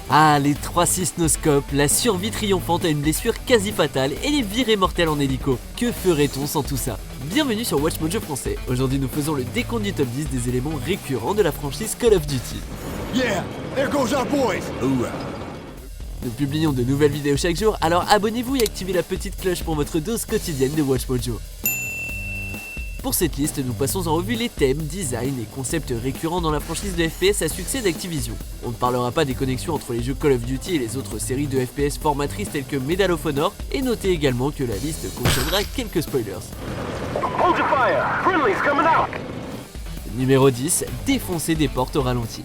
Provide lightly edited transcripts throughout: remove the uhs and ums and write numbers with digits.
Ah, les 3-6 no-scope, la survie triomphante à une blessure quasi fatale et les virées mortelles en hélico. Que ferait-on sans tout ça? Bienvenue sur Watch Mojo français. Aujourd'hui nous faisons le décompte du top 10 des éléments récurrents de la franchise Call of Duty. Yeah, there goes our boys. Hoorah. Nous publions de nouvelles vidéos chaque jour, alors abonnez-vous et activez la petite cloche pour votre dose quotidienne de Watch Mojo. Pour cette liste, nous passons en revue les thèmes, designs et concepts récurrents dans la franchise de FPS à succès d'Activision. On ne parlera pas des connexions entre les jeux Call of Duty et les autres séries de FPS formatrices telles que Medal of Honor, et notez également que la liste contiendra quelques spoilers. Hold your fire. Friendly's coming out. Numéro 10, défoncer des portes au ralenti.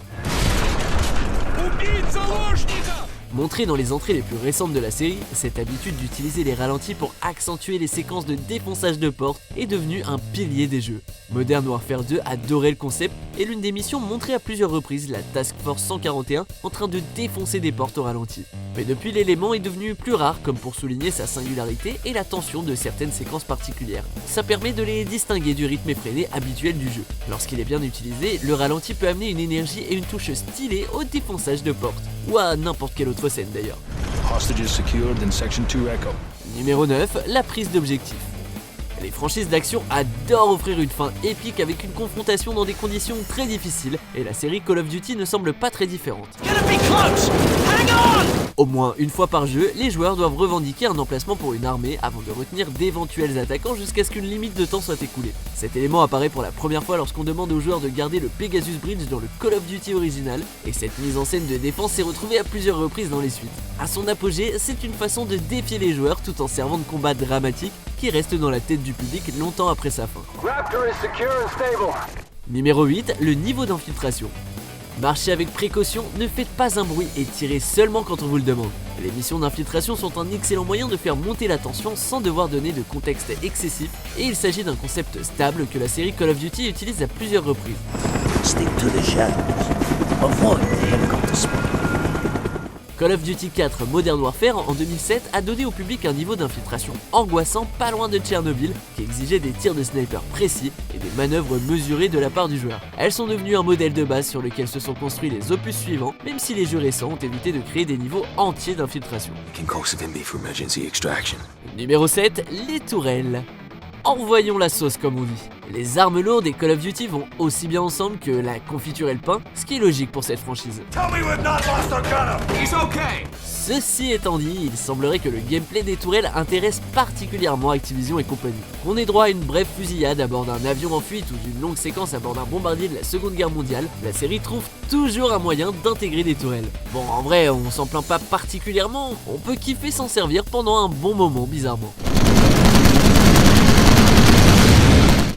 Montrée dans les entrées les plus récentes de la série, cette habitude d'utiliser les ralentis pour accentuer les séquences de défonçage de portes est devenue un pilier des jeux. Modern Warfare 2 adorait le concept et l'une des missions montrait à plusieurs reprises la Task Force 141 en train de défoncer des portes au ralenti. Mais depuis, l'élément est devenu plus rare, comme pour souligner sa singularité et la tension de certaines séquences particulières. Ça permet de les distinguer du rythme effréné habituel du jeu. Lorsqu'il est bien utilisé, le ralenti peut amener une énergie et une touche stylée au défonçage de portes, ou à n'importe quelle autre scène d'ailleurs. Hostages secured in Section 2 Echo. Numéro 9, la prise d'objectif. Les franchises d'action adorent offrir une fin épique avec une confrontation dans des conditions très difficiles, et la série Call of Duty ne semble pas très différente. Au moins une fois par jeu, les joueurs doivent revendiquer un emplacement pour une armée avant de retenir d'éventuels attaquants jusqu'à ce qu'une limite de temps soit écoulée. Cet élément apparaît pour la première fois lorsqu'on demande aux joueurs de garder le Pegasus Bridge dans le Call of Duty original, et cette mise en scène de défense s'est retrouvée à plusieurs reprises dans les suites. À son apogée, c'est une façon de défier les joueurs tout en servant de combat dramatique qui reste dans la tête du public longtemps après sa fin. Raptor is secure and stable. Numéro 8, le niveau d'infiltration. Marchez avec précaution, ne faites pas un bruit et tirez seulement quand on vous le demande. Les missions d'infiltration sont un excellent moyen de faire monter la tension sans devoir donner de contexte excessif, et il s'agit d'un concept stable que la série Call of Duty utilise à plusieurs reprises. Stick to the shadows. Avoid the helicopter spot. Call of Duty 4 Modern Warfare en 2007 a donné au public un niveau d'infiltration angoissant pas loin de Tchernobyl qui exigeait des tirs de sniper précis et des manœuvres mesurées de la part du joueur. Elles sont devenues un modèle de base sur lequel se sont construits les opus suivants, même si les jeux récents ont évité de créer des niveaux entiers d'infiltration. Numéro 7, les tourelles. Envoyons la sauce comme on dit. Les armes lourdes et Call of Duty vont aussi bien ensemble que la confiture et le pain, ce qui est logique pour cette franchise. Ceci étant dit, il semblerait que le gameplay des tourelles intéresse particulièrement Activision et compagnie. Qu'on ait droit à une brève fusillade à bord d'un avion en fuite ou d'une longue séquence à bord d'un bombardier de la Seconde Guerre mondiale, la série trouve toujours un moyen d'intégrer des tourelles. Bon, en vrai, on s'en plaint pas particulièrement, on peut kiffer s'en servir pendant un bon moment bizarrement.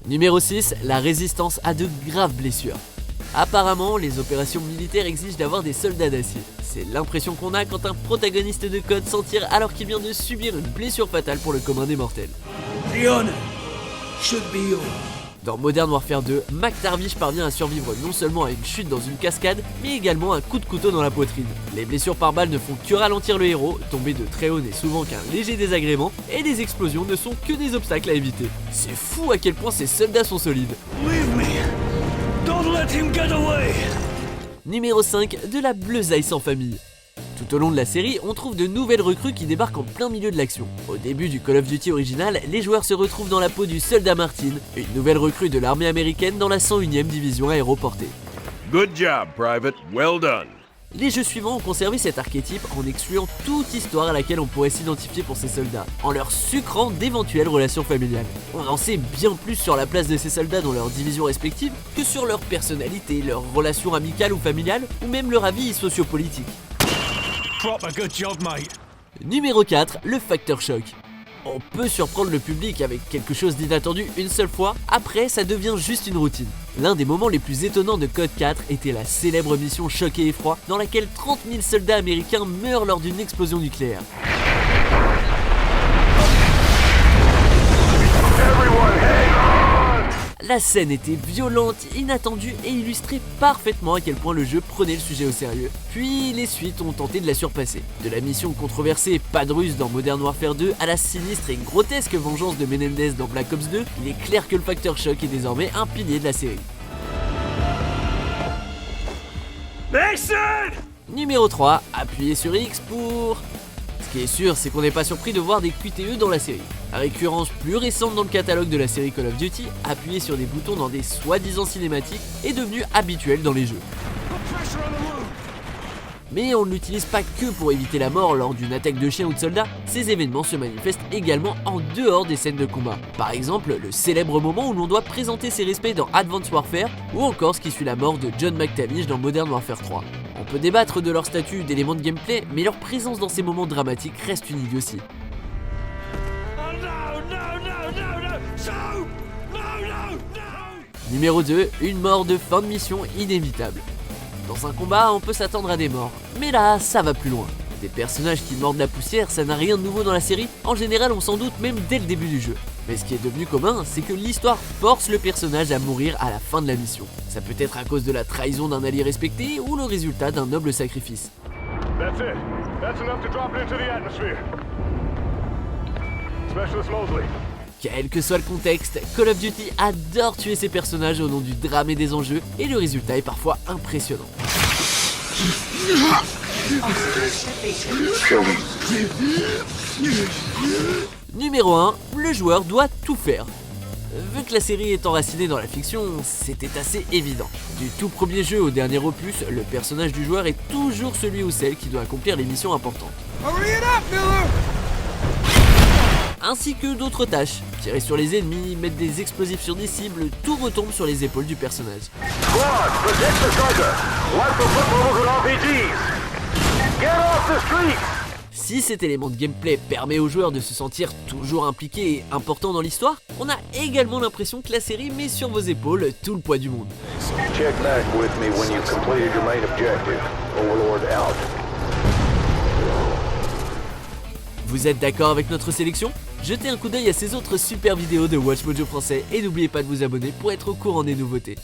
Numéro 6, la résistance à de graves blessures. Apparemment, les opérations militaires exigent d'avoir des soldats d'acier. C'est l'impression qu'on a quand un protagoniste de COD s'en tire alors qu'il vient de subir une blessure fatale pour le commun des mortels. The honor should be yours. Dans Modern Warfare 2, McTavish parvient à survivre non seulement à une chute dans une cascade, mais également à un coup de couteau dans la poitrine. Les blessures par balle ne font que ralentir le héros, tomber de très haut n'est souvent qu'un léger désagrément, et les explosions ne sont que des obstacles à éviter. C'est fou à quel point ces soldats sont solides. Leave me. Don't let him get away. Numéro 5, de la bleusaille sans famille. Tout au long de la série, on trouve de nouvelles recrues qui débarquent en plein milieu de l'action. Au début du Call of Duty original, les joueurs se retrouvent dans la peau du soldat Martin, une nouvelle recrue de l'armée américaine dans la 101e division aéroportée. Good job, Private. Well done. Les jeux suivants ont conservé cet archétype en excluant toute histoire à laquelle on pourrait s'identifier pour ces soldats, en leur sucrant d'éventuelles relations familiales. On en sait bien plus sur la place de ces soldats dans leurs divisions respectives que sur leur personnalité, leurs relations amicales ou familiales, ou même leur avis sociopolitique. Good job, mate. Numéro 4, le facteur choc. On peut surprendre le public avec quelque chose d'inattendu une seule fois, après ça devient juste une routine. L'un des moments les plus étonnants de Code 4 était la célèbre mission Choc et Effroi, dans laquelle 30 000 soldats américains meurent lors d'une explosion nucléaire. La scène était violente, inattendue et illustrait parfaitement à quel point le jeu prenait le sujet au sérieux. Puis les suites ont tenté de la surpasser. De la mission controversée Pas de ruse dans Modern Warfare 2 à la sinistre et grotesque vengeance de Menendez dans Black Ops 2, il est clair que le facteur choc est désormais un pilier de la série. Numéro 3, appuyez sur X pour... Ce qui est sûr, c'est qu'on n'est pas surpris de voir des QTE dans la série. Récurrence plus récente dans le catalogue de la série Call of Duty, appuyer sur des boutons dans des soi-disant cinématiques est devenu habituel dans les jeux. Mais on ne l'utilise pas que pour éviter la mort lors d'une attaque de chien ou de soldats, ces événements se manifestent également en dehors des scènes de combat. Par exemple, le célèbre moment où l'on doit présenter ses respects dans Advanced Warfare, ou encore ce qui suit la mort de John McTavish dans Modern Warfare 3. On peut débattre de leur statut d'élément de gameplay, mais leur présence dans ces moments dramatiques reste une idiotie. Numéro 2, une mort de fin de mission inévitable. Dans un combat, on peut s'attendre à des morts, mais là, ça va plus loin. Des personnages qui mordent la poussière, ça n'a rien de nouveau dans la série, en général on s'en doute même dès le début du jeu. Mais ce qui est devenu commun, c'est que l'histoire force le personnage à mourir à la fin de la mission. Ça peut être à cause de la trahison d'un allié respecté ou le résultat d'un noble sacrifice. That's it. That's enough to drop it into the atmosphere. Specialist Mosley. Quel que soit le contexte, Call of Duty adore tuer ses personnages au nom du drame et des enjeux, et le résultat est parfois impressionnant. Numéro 1, le joueur doit tout faire. Vu que la série est enracinée dans la fiction, c'était assez évident. Du tout premier jeu au dernier opus, le personnage du joueur est toujours celui ou celle qui doit accomplir les missions importantes. Ainsi que d'autres tâches. Tirer sur les ennemis, mettre des explosifs sur des cibles, tout retombe sur les épaules du personnage. Squad, protect the striker. Wipe the footballers with RPGs. Get off the street. Si cet élément de gameplay permet aux joueurs de se sentir toujours impliqués et importants dans l'histoire, on a également l'impression que la série met sur vos épaules tout le poids du monde. Check back with me when you've completed your main objective. Overlord out. Vous êtes d'accord avec notre sélection ? Jetez un coup d'œil à ces autres super vidéos de Watch Mojo français et n'oubliez pas de vous abonner pour être au courant des nouveautés.